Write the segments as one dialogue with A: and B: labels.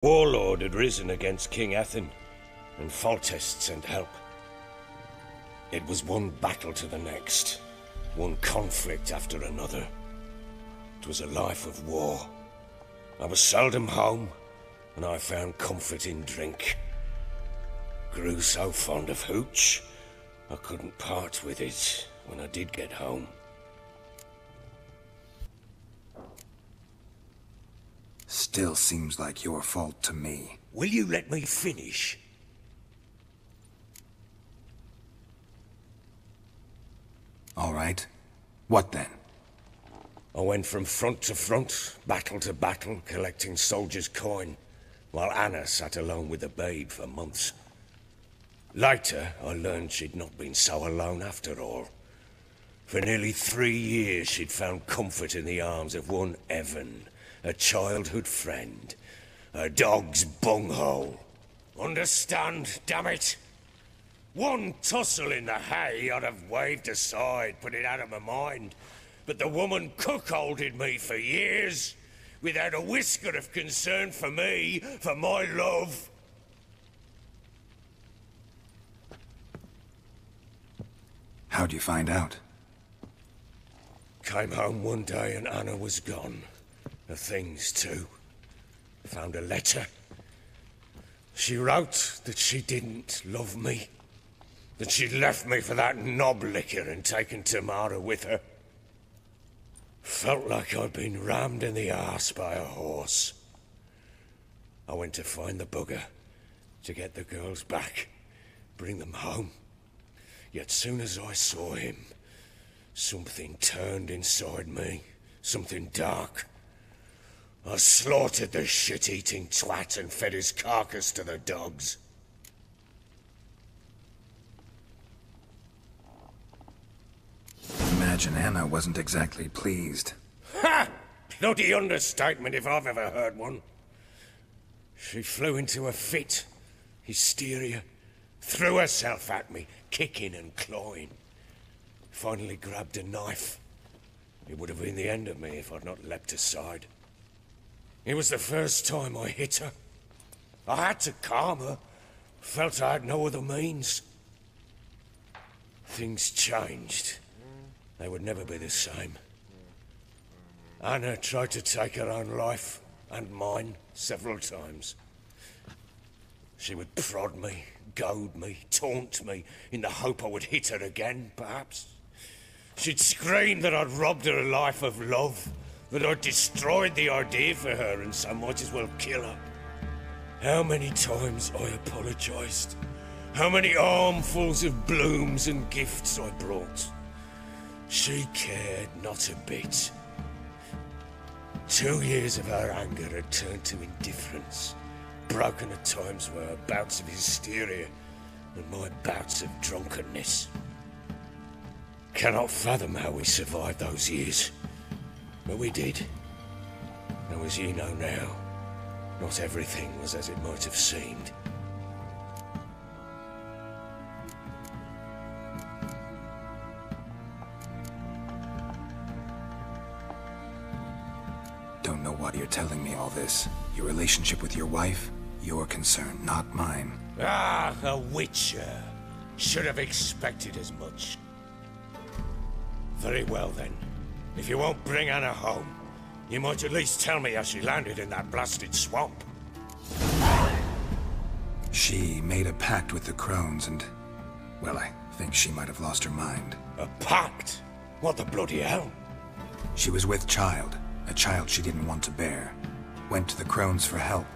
A: Warlord had risen against King Ethan, and Foltest sent help. It was one battle to the next, one conflict after another. It was a life of war. I was seldom home, and I found comfort in drink. Grew so fond of hooch, I couldn't part with it when I did get home.
B: Still seems like your fault to me.
A: Will you let me finish?
B: All right. What then?
A: I went from front to front, battle to battle, collecting soldiers' coin, while Anna sat alone with the babe for months. Later, I learned she'd not been so alone after all. For nearly 3 years, she'd found comfort in the arms of one Evan, a childhood friend, a dog's bunghole. Understand, damn it? One tussle in the hay I'd have waved aside, put it out of my mind. But the woman cuckolded me for years, without a whisker of concern for me, for my love.
B: How'd you find out?
A: Came home one day and Anna was gone. Her things, too. Found a letter. She wrote that she didn't love me. That she'd left me for that knob licker and taken Tamara with her. Felt like I'd been rammed in the arse by a horse. I went to find the bugger, to get the girls back, bring them home. Yet soon as I saw him, something turned inside me, something dark. I slaughtered the shit-eating twat and fed his carcass to the dogs.
B: Imagine Anna wasn't exactly pleased.
A: Ha! Bloody understatement if I've ever heard one. She flew into a fit, hysteria, threw herself at me, kicking and clawing. Finally grabbed a knife. It would have been the end of me if I'd not leapt aside. It was the first time I hit her. I had to calm her. Felt I had no other means. Things changed. They would never be the same. Anna tried to take her own life, and mine, several times. She would prod me, goad me, taunt me, in the hope I would hit her again, perhaps. She'd scream that I'd robbed her life of love, that I'd destroyed the idea for her and so might as well kill her. How many times I apologized. How many armfuls of blooms and gifts I brought. She cared not a bit. 2 years of her anger had turned to indifference, broken at times by her bouts of hysteria and my bouts of drunkenness. Cannot fathom how we survived those years, but we did. Though as you know now, not everything was as it might have seemed.
B: Don't know why you're telling me all this. Your relationship with your wife? Your concern, not mine.
A: Ah, a witcher. Should have expected as much. Very well then. If you won't bring Anna home, you might at least tell me how she landed in that blasted swamp.
B: She made a pact with the crones and... well, I think she might have lost her mind.
A: A pact? What the bloody hell?
B: She was with child, a child she didn't want to bear. Went to the crones for help.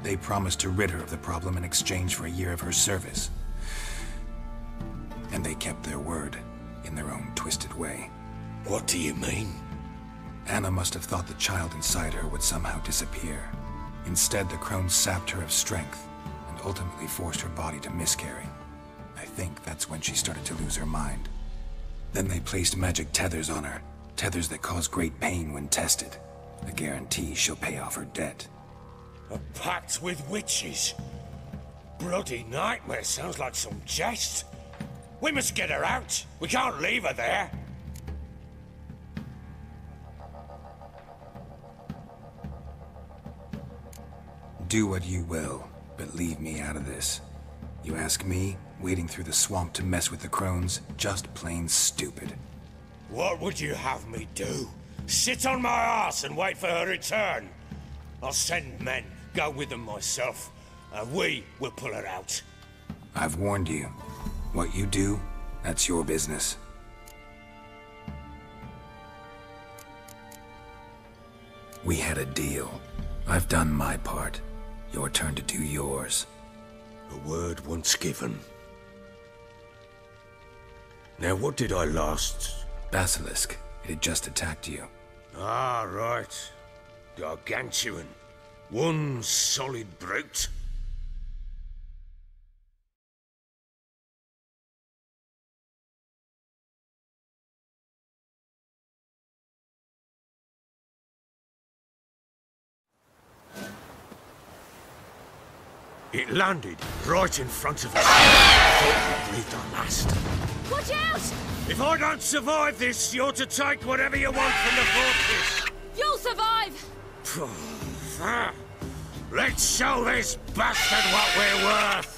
B: They promised to rid her of the problem in exchange for a year of her service. And they kept their word, in their own twisted way.
A: What do you mean?
B: Anna must have thought the child inside her would somehow disappear. Instead, the crones sapped her of strength, and ultimately forced her body to miscarry. I think that's when she started to lose her mind. Then they placed magic tethers on her, tethers that cause great pain when tested. A guarantee she'll pay off her debt.
A: A pact with witches? Bloody nightmare, sounds like some jest. We must get her out. We can't leave her there.
B: Do what you will, but leave me out of this. You ask me, wading through the swamp to mess with the crones, just plain stupid.
A: What would you have me do? Sit on my ass and wait for her return? I'll send men, go with them myself, and we will pull her out.
B: I've warned you. What you do, that's your business. We had a deal. I've done my part. Your turn to do yours.
A: A word once given. Now, what did I last...
B: Basilisk. It had just attacked you.
A: Ah, right. Gargantuan. One solid brute. It landed right in front of us. I thought we breathed our last.
C: Watch out!
A: If I don't survive this, you're to take whatever you want from the fortress.
C: You'll survive!
A: Let's show this bastard what we're worth.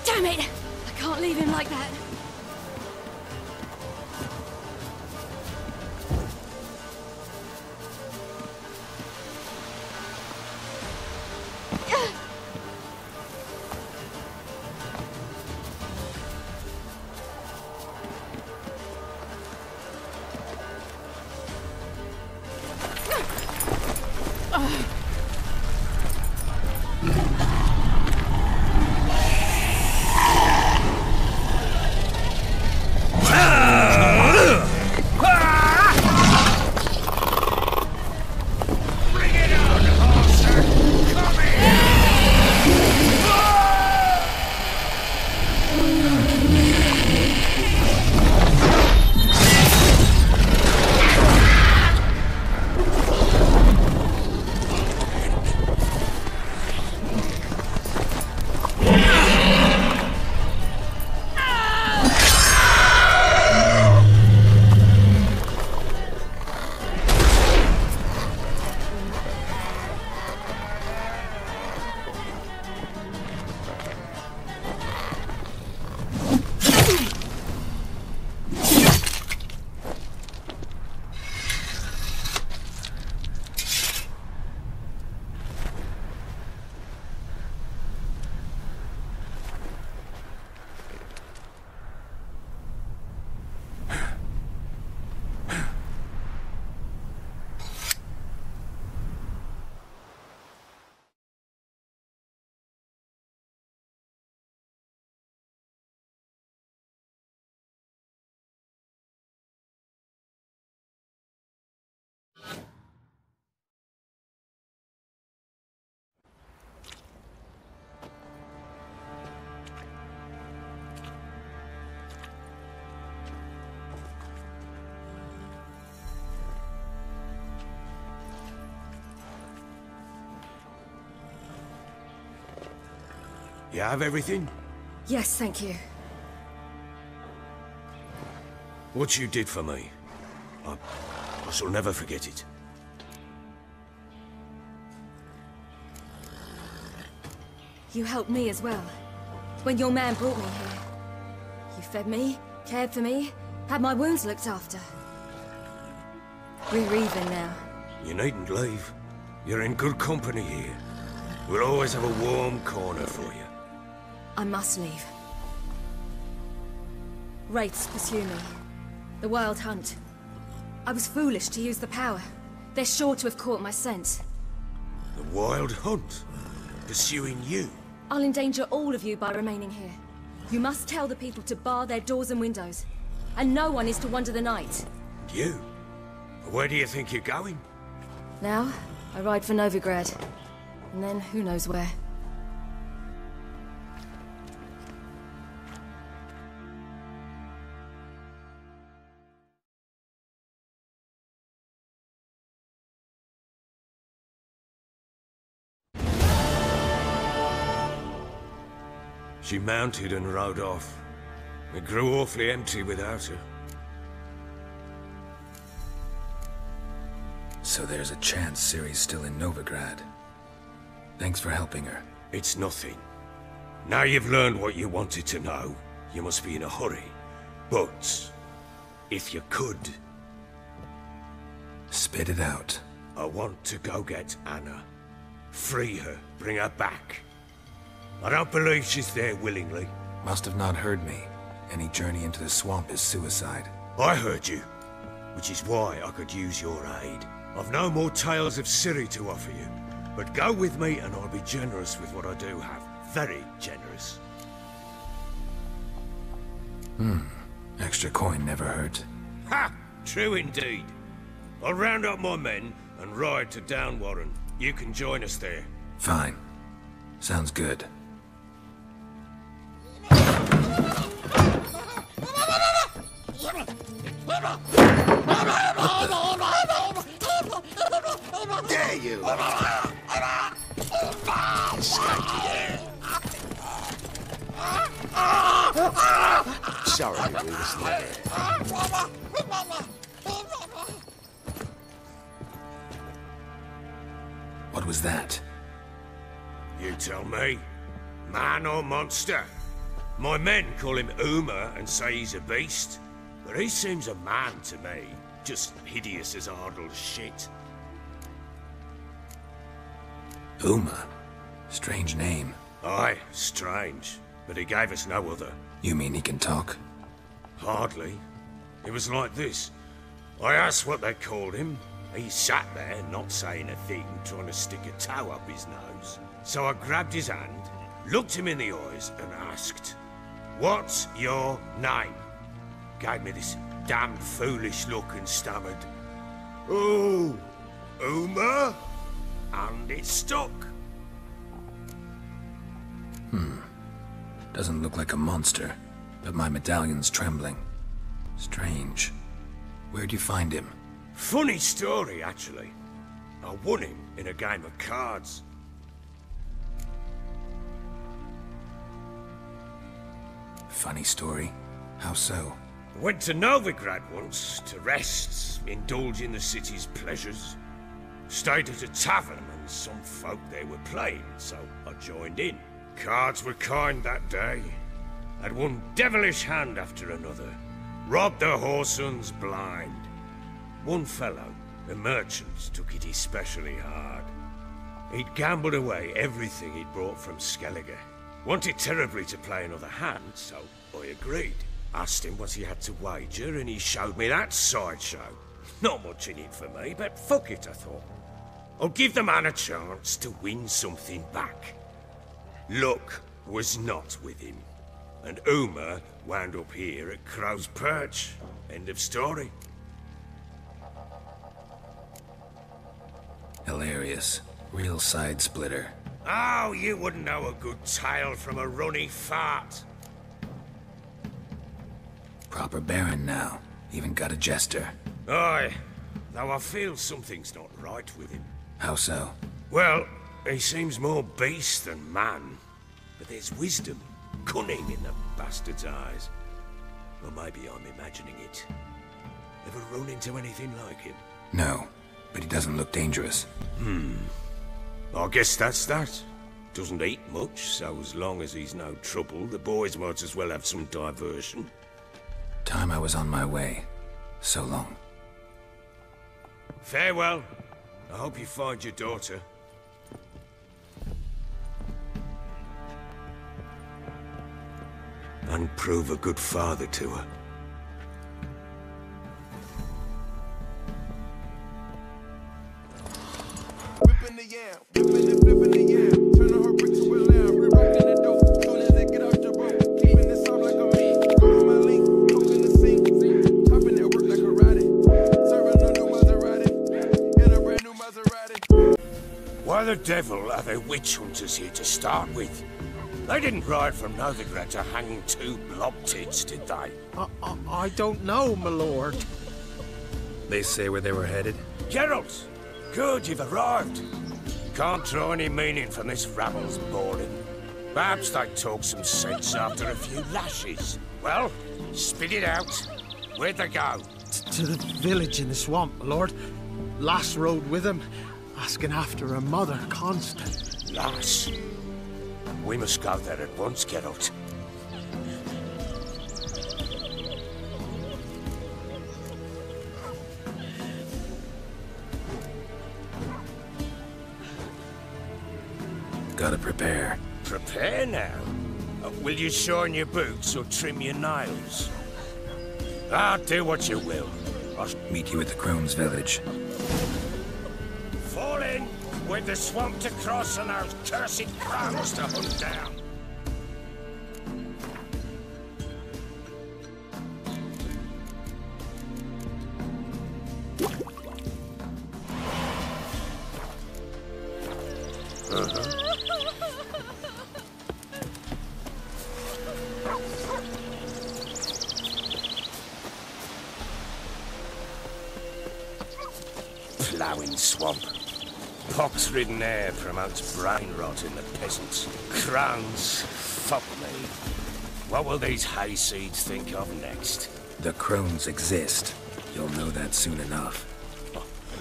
C: Damn it! I can't leave him like that.
A: You have everything?
C: Yes, thank you.
A: What you did for me, I shall never forget it.
C: You helped me as well. When your man brought me here. You fed me, cared for me, had my wounds looked after. We're even now.
A: You needn't leave. You're in good company here. We'll always have a warm corner for you.
C: I must leave. Wraiths pursue me. The Wild Hunt. I was foolish to use the power. They're sure to have caught my scent.
A: The Wild Hunt? Pursuing you?
C: I'll endanger all of you by remaining here. You must tell the people to bar their doors and windows. And no one is to wander the night.
A: You? Where do you think you're going?
C: Now, I ride for Novigrad. And then, who knows where.
A: She mounted and rode off. It grew awfully empty without her.
B: So there's a chance Ciri's still in Novigrad. Thanks for helping her.
A: It's nothing. Now you've learned what you wanted to know, you must be in a hurry. But, if you could...
B: Spit it out.
A: I want to go get Anna. Free her, bring her back. I don't believe she's there willingly.
B: Must have not heard me. Any journey into the swamp is suicide.
A: I heard you, which is why I could use your aid. I've no more tales of Ciri to offer you, but go with me and I'll be generous with what I do have. Very generous.
B: Extra coin never hurt.
A: Ha! True indeed. I'll round up my men and ride to Downwarren. You can join us there.
B: Fine. Sounds good.
A: Dare you!
D: Sorry, we was there.
B: What was that?
A: You tell me. Man or monster? My men call him Uma and say he's a beast, but he seems a man to me. Just hideous as Ardle's shit.
B: Uma? Strange name.
A: Aye, strange. But he gave us no other.
B: You mean he can talk?
A: Hardly. It was like this. I asked what they called him. He sat there, not saying a thing, trying to stick a toe up his nose. So I grabbed his hand, looked him in the eyes, and asked, "What's your name?" Gave me this damn foolish look and stammered, "Oh, Uma?" And it stuck.
B: Doesn't look like a monster, but my medallion's trembling. Strange. Where'd you find him?
A: Funny story, actually. I won him in a game of cards.
B: Funny story? How so?
A: Went to Novigrad once to rest, indulge in the city's pleasures. Stayed at a tavern and some folk there were playing, so I joined in. Cards were kind that day. Had one devilish hand after another. Robbed the whoreson blind. One fellow, a merchant, took it especially hard. He'd gambled away everything he'd brought from Skellige. Wanted terribly to play another hand, so I agreed. Asked him what he had to wager, and he showed me that sideshow. Not much in it for me, but fuck it, I thought. I'll give the man a chance to win something back. Luck was not with him, and Uma wound up here at Crow's Perch. End of story.
B: Hilarious. Real side splitter.
A: Oh, you wouldn't know a good tale from a runny fart.
B: Proper baron now. Even got a jester.
A: Aye, though I feel something's not right with him.
B: How so?
A: Well, he seems more beast than man. But there's wisdom, cunning in the bastard's eyes. Or maybe I'm imagining it. Ever run into anything like him?
B: No, but he doesn't look dangerous.
A: I guess that's that. Doesn't eat much, so as long as he's no trouble, the boys might as well have some diversion.
B: Time I was on my way. So long.
A: Farewell. I hope you find your daughter. And prove a good father to her.
D: the yam, whipping and flipping the yam, turning her brick to a lamb, re-rocking the dope, soon as they get off the rope, keeping it soft like a meat, going my link, cooking the sink, topping that work like a ratty, serving a new Maserati, in a brand new Maserati.
A: Why the devil are there witch hunters here to start with? They didn't ride from Novigrad to hang two blob tits, did they?
E: I don't know, my lord.
B: They say where they were headed?
A: Geralt! Good, you've arrived. Can't draw any meaning from this rabble's bawling. Perhaps they talk some sense after a few lashes. Well, spit it out. Where'd they go?
E: To the village in the swamp, my lord. Lass rode with him, asking after her mother, Constant.
A: Lass? We must go there at once, Geralt.
B: Gotta prepare.
A: Prepare now? Will you shine your boots or trim your nails? Do what you will. I'll
B: Meet you at the Crone's village.
A: fall in with the swamp to cross and those cursed crows to hunt down. Ploughing swamp. Pox-ridden air promotes brain rot in the peasants. Crowns, fuck me. What will these hayseeds think of next?
B: The Crones exist. You'll know that soon enough.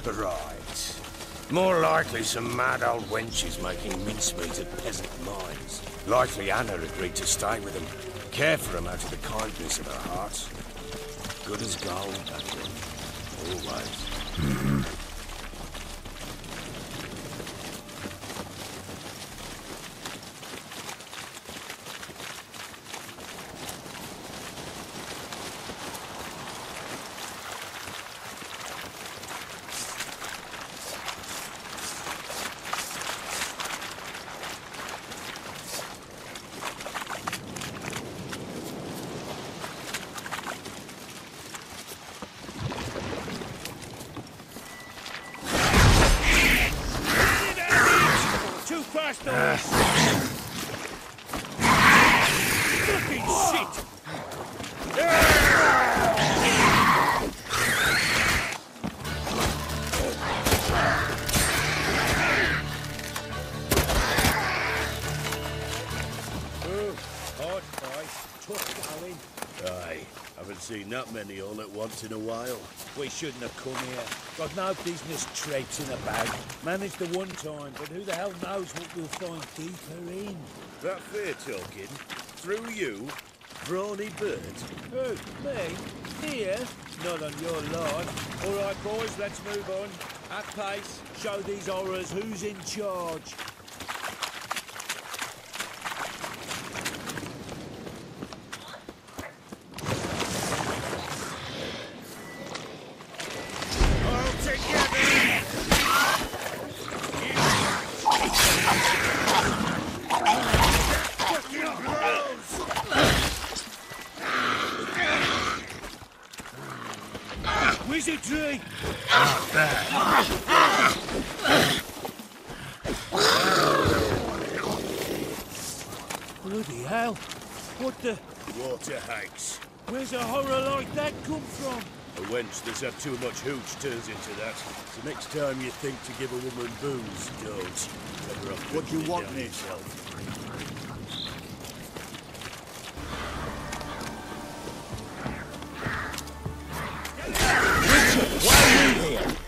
A: Right. More likely some mad old wenches making mincemeat at peasant mines. Likely Anna agreed to stay with them. Care for them out of the kindness of her heart. Good as gold, that one. Always. Fucking shit!
F: Hard fight, tough going. Aye, haven't seen that many all at once in a while. We shouldn't have come here. Got no business traipsing about. Managed the one time, but who the hell knows what we'll find deeper in? That fair talking? Through you? Brawny bird? Who? Me? Here? Not on your lawn. All right, boys, let's move on. At pace, show these horrors who's in charge. Wizardry!
A: Not bad.
F: Bloody hell! What the... Water hags. Where's a horror like that come from? A wench that's had too much hooch turns into that. So next time you think to give a woman booze, don't. What do you want me?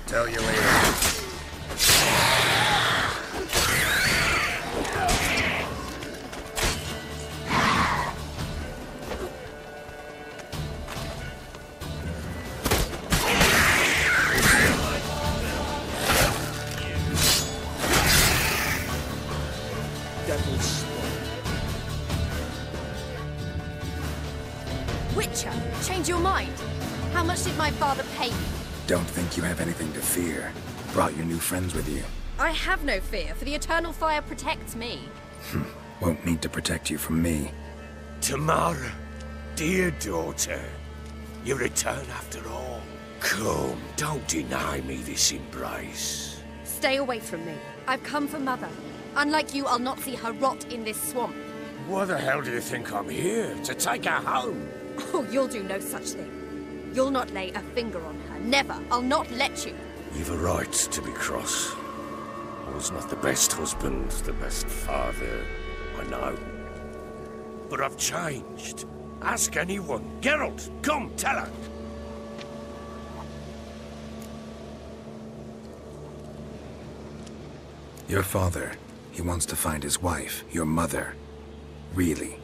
B: Tell you later.
C: Witcher, change your mind. How much did my father pay you?
B: Don't think you have anything to fear. Brought your new friends with you.
G: I have no fear, for the eternal fire protects me.
B: Won't need to protect you from me.
A: Tamara, dear daughter, you return after all. Come, don't deny me this embrace.
G: Stay away from me. I've come for Mother. Unlike you, I'll not see her rot in this swamp.
A: Why the hell do you think I'm here? To take her home?
G: Oh, you'll do no such thing. You'll not lay a finger on her. Never. I'll not let you.
A: You've a right to be cross. I was not the best husband, the best father, I know. But I've changed. Ask anyone. Geralt, come, tell her.
B: Your father, he wants to find his wife, your mother. Really?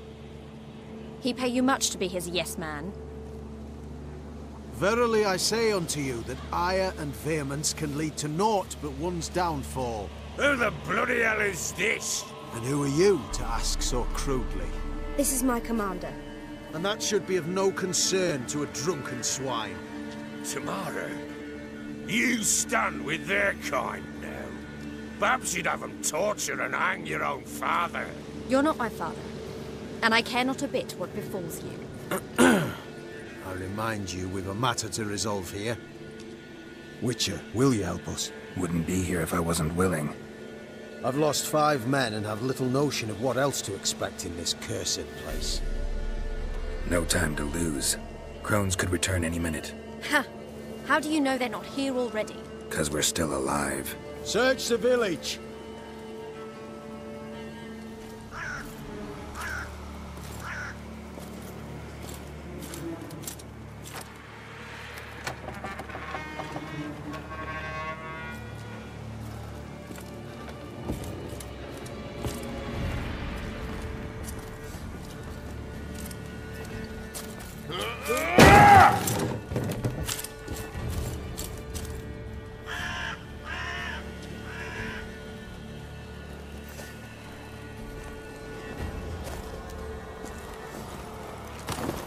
G: He pay you much to be his yes man.
E: Verily I say unto you that ire and vehemence can lead to naught but one's downfall.
A: Who the bloody hell is this?
E: And who are you to ask so crudely?
C: This is my commander.
E: And that should be of no concern to a drunken swine.
A: Tamara, you stand with their kind now. Perhaps you'd have them torture and hang your own father.
G: You're not my father, and I care not a bit what befalls you.
E: I remind you we've a matter to resolve here. Witcher, will you help us?
B: Wouldn't be here if I wasn't willing.
E: I've lost 5 men and have little notion of what else to expect in this cursed place.
B: No time to lose. Crones could return any minute.
G: Ha! How do you know they're not here already?
B: 'Cause we're still alive.
E: Search the village!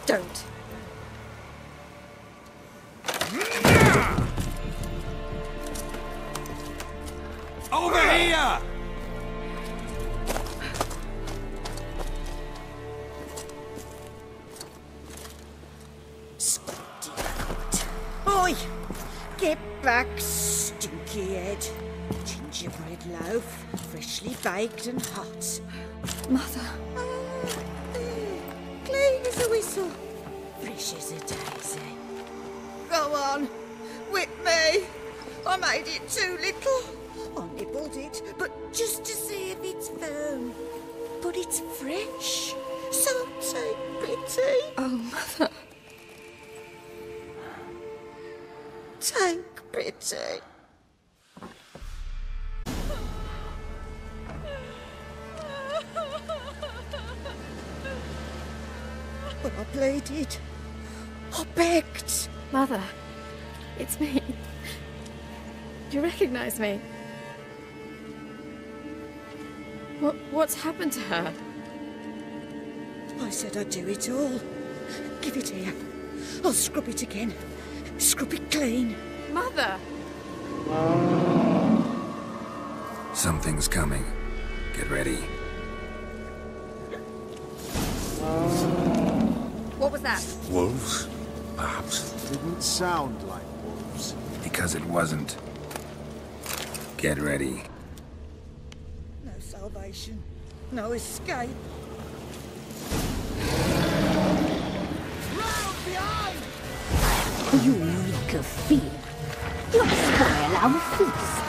G: Don't.
A: Over here!
H: Oi! Get back, stinky head. Gingerbread loaf, freshly baked and hot.
C: Mother.
H: Clean as a whistle, fresh as a daisy. Go on, whip me. I made it too little. I nibbled it, but just to see if it's firm. But it's fresh, so take pity.
C: Oh, Mother.
H: Take pity. But I pleaded. I begged.
C: Mother. It's me. Do you recognize me? What's happened to her?
H: I said I'd do it all. Give it here. I'll scrub it again. Scrub it clean.
C: Mother!
B: Something's coming. Get ready.
G: What was that?
A: Wolves, perhaps.
E: Didn't sound like wolves.
B: Because it wasn't. Get ready.
H: No salvation. No escape. Round behind!
I: You reek of fear. You'll spoil our feast.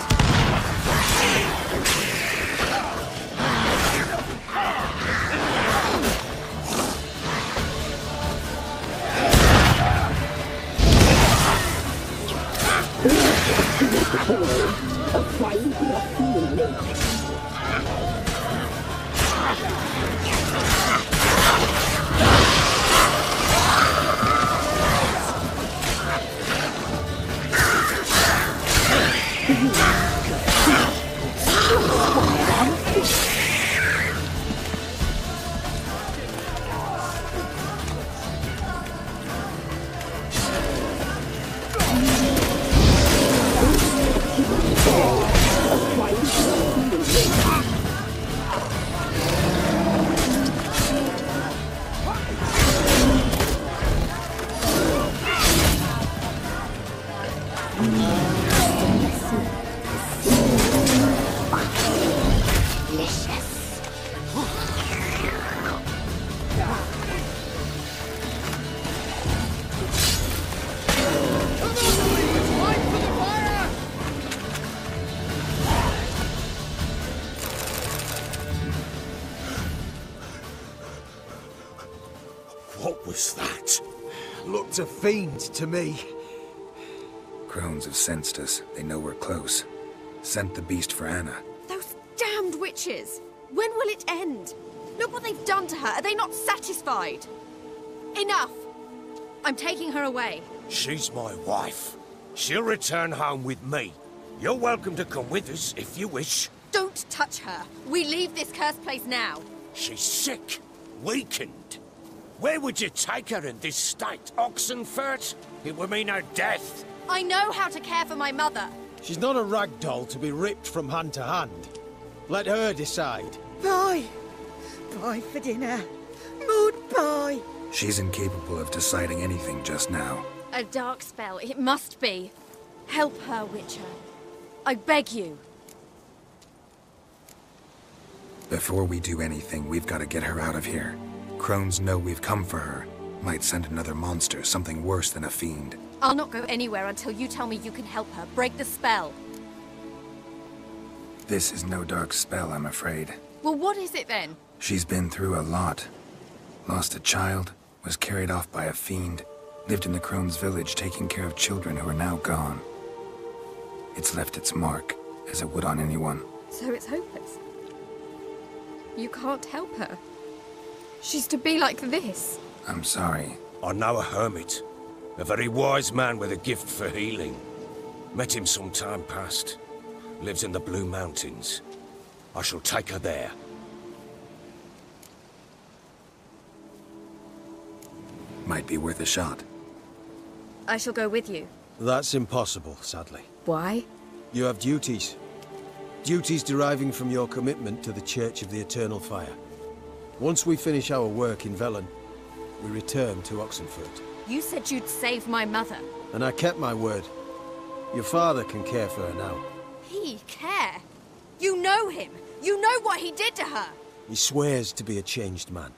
I: You
A: was that?
E: Looked a fiend to me.
B: Crones have sensed us. They know we're close. Sent the beast for Anna.
G: Those damned witches! When will it end? Look what they've done to her. Are they not satisfied? Enough! I'm taking her away.
A: She's my wife. She'll return home with me. You're welcome to come with us if you wish.
G: Don't touch her. We leave this cursed place now.
A: She's sick, weakened. Where would you take her in this state? Oxenfurt? It would mean her death.
G: I know how to care for my mother.
E: She's not a rag doll to be ripped from hand to hand. Let her decide.
H: Bye. Bye for dinner. Maud, bye.
B: She's incapable of deciding anything just now.
G: A dark spell, it must be. Help her, Witcher. I beg you.
B: Before we do anything, we've got to get her out of here. Crones know we've come for her. Might send another monster, something worse than a fiend.
G: I'll not go anywhere until you tell me you can help her. Break the spell.
B: This is no dark spell, I'm afraid.
G: Well, what is it then?
B: She's been through a lot. Lost a child, was carried off by a fiend, lived in the Crones village taking care of children who are now gone. It's left its mark, as it would on anyone.
G: So it's hopeless. You can't help her. She's to be like this.
B: I'm sorry.
A: I know a hermit. A very wise man with a gift for healing. Met him some time past. Lives in the Blue Mountains. I shall take her there.
B: Might be worth a shot.
G: I shall go with you.
E: That's impossible, sadly.
G: Why?
E: You have duties. Duties deriving from your commitment to the Church of the Eternal Fire. Once we finish our work in Velen, we return to Oxenfurt.
G: You said you'd save my mother.
E: And I kept my word. Your father can care for her now.
G: He care? You know him. You know what he did to her.
E: He swears to be a changed man.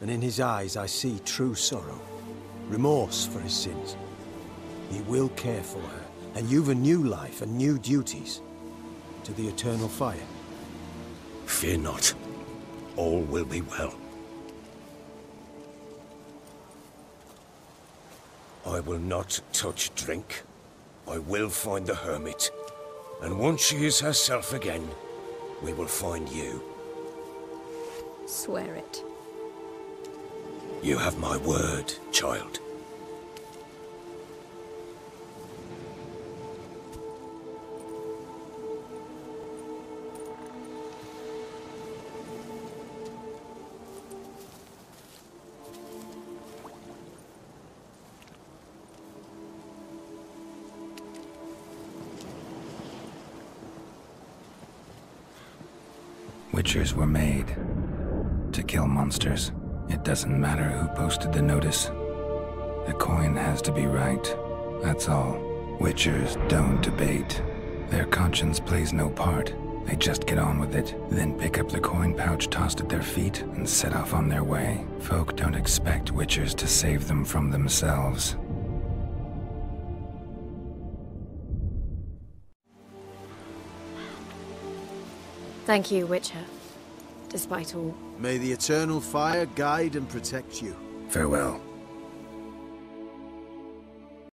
E: And in his eyes I see true sorrow. Remorse for his sins. He will care for her. And you've a new life and new duties. To the Eternal Fire.
A: Fear not. All will be well. I will not touch drink. I will find the hermit. And once she is herself again, we will find you.
G: Swear it.
A: You have my word, child.
B: Witchers were made to kill monsters. It doesn't matter who posted the notice. The coin has to be right. That's all. Witchers don't debate. Their conscience plays no part. They just get on with it, then pick up the coin pouch tossed at their feet and set off on their way. Folk don't expect Witchers to save them from themselves.
G: Thank you, Witcher. Despite all.
E: May the Eternal Fire guide and protect you.
B: Farewell.